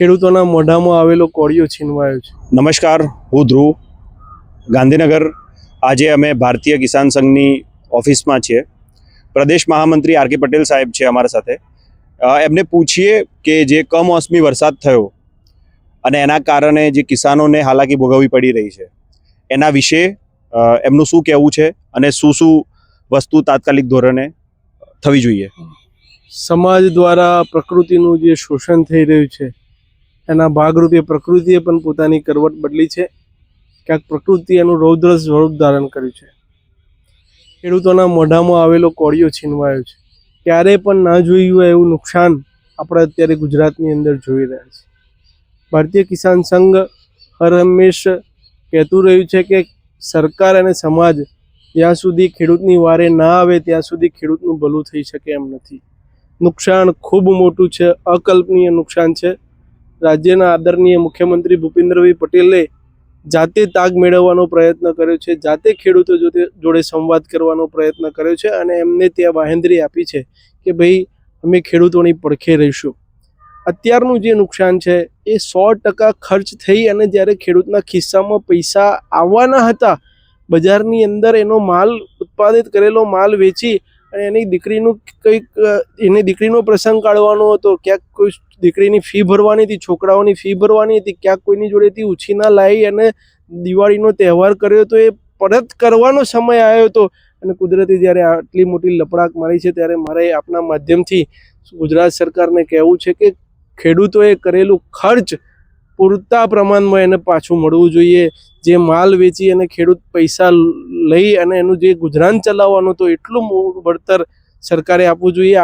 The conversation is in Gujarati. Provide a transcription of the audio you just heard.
ખેડૂતોના મોઢામાં આવેલો કોળિયો છીનવાયો છે। નમસ્કાર, હું ધ્રુવ, ગાંધીનગર। આજે અમે ભારતીય કિસાન સંઘની ઓફિસમાં છીએ। પ્રદેશ મહામંત્રી આર કે પટેલ સાહેબ છે અમારા સાથે। એમને પૂછીએ કે જે કમોસમી વરસાદ થયો અને એના કારણે જે કિસાનોને હાલાકી ભોગવવી પડી રહી છે એના વિશે એમનું શું કહેવું છે અને શું શું વસ્તુ તાત્કાલિક ધોરણે થવી જોઈએ। સમાજ દ્વારા પ્રકૃતિનું જે શોષણ થઈ રહ્યું છે એના ભાગરૂપે પ્રકૃતિએ પણ પોતાની કરવટ બદલી છે। ક્યાંક પ્રકૃતિ એનું રૌદ્ર સ્વરૂપ ધારણ કર્યું છે। ખેડૂતોના મોઢામાં આવેલો કોળિયો છીનવાયો છે। ક્યારે પણ ના જોયું હોય એવું નુકસાન આપણે અત્યારે ગુજરાતની અંદર જોઈ રહ્યા છીએ। ભારતીય કિસાન સંઘ હર હંમેશ કહેતું રહ્યું છે કે સરકાર અને સમાજ જ્યાં સુધી ખેડૂતની વારે ના આવે ત્યાં સુધી ખેડૂતનું ભલું થઈ શકે એમ નથી। નુકસાન ખૂબ મોટું છે, અકલ્પનીય નુકસાન છે। રાજ્યના આદરણીય મુખ્યમંત્રી ભૂપેન્દ્રભાઈ પટેલે જાતે તાગ મેળવવાનો પ્રયત્ન કર્યો છે, જાતે ખેડૂતો જોડે સંવાદ કરવાનો પ્રયત્ન કર્યો છે અને એમને ત્યાં બાંહેધરી આપી છે કે ભાઈ અમે ખેડૂતોની પડખે રહીશું। અત્યારનું જે નુકસાન છે એ 100% ખર્ચ થઈ અને જ્યારે ખેડૂતના ખિસ્સામાં પૈસા આવવાના હતા, બજારની અંદર એનો માલ ઉત્પાદિત કરેલો માલ વેચી અને એની દીકરીનો પ્રસંગ કાઢવાનો હતો, ક્યાંક કોઈ દીકરીની ફી ભરવાની હતી, છોકરાઓની ફી ભરવાની હતી, ક્યાંક કોઈની જોડેથી ઉછીના લાવી અને દિવાળીનો તહેવાર કર્યો તો એ પરત કરવાનો સમય આવ્યો હતો અને કુદરતી જ્યારે આટલી મોટી લપડાક મારી છે ત્યારે મારે આપના માધ્યમથી ગુજરાત સરકારને કહેવું છે કે ખેડૂતોએ કરેલું ખર્ચ પૂરતા પ્રમાણમાં એને પાછું મળવું જોઈએ। જે માલ વેચી અને ખેડૂત પૈસા લઈ અને એનું જે ગુજરાન ચલાવવાનું તો એટલું વળતર સરકારે આપવું જોઈએ।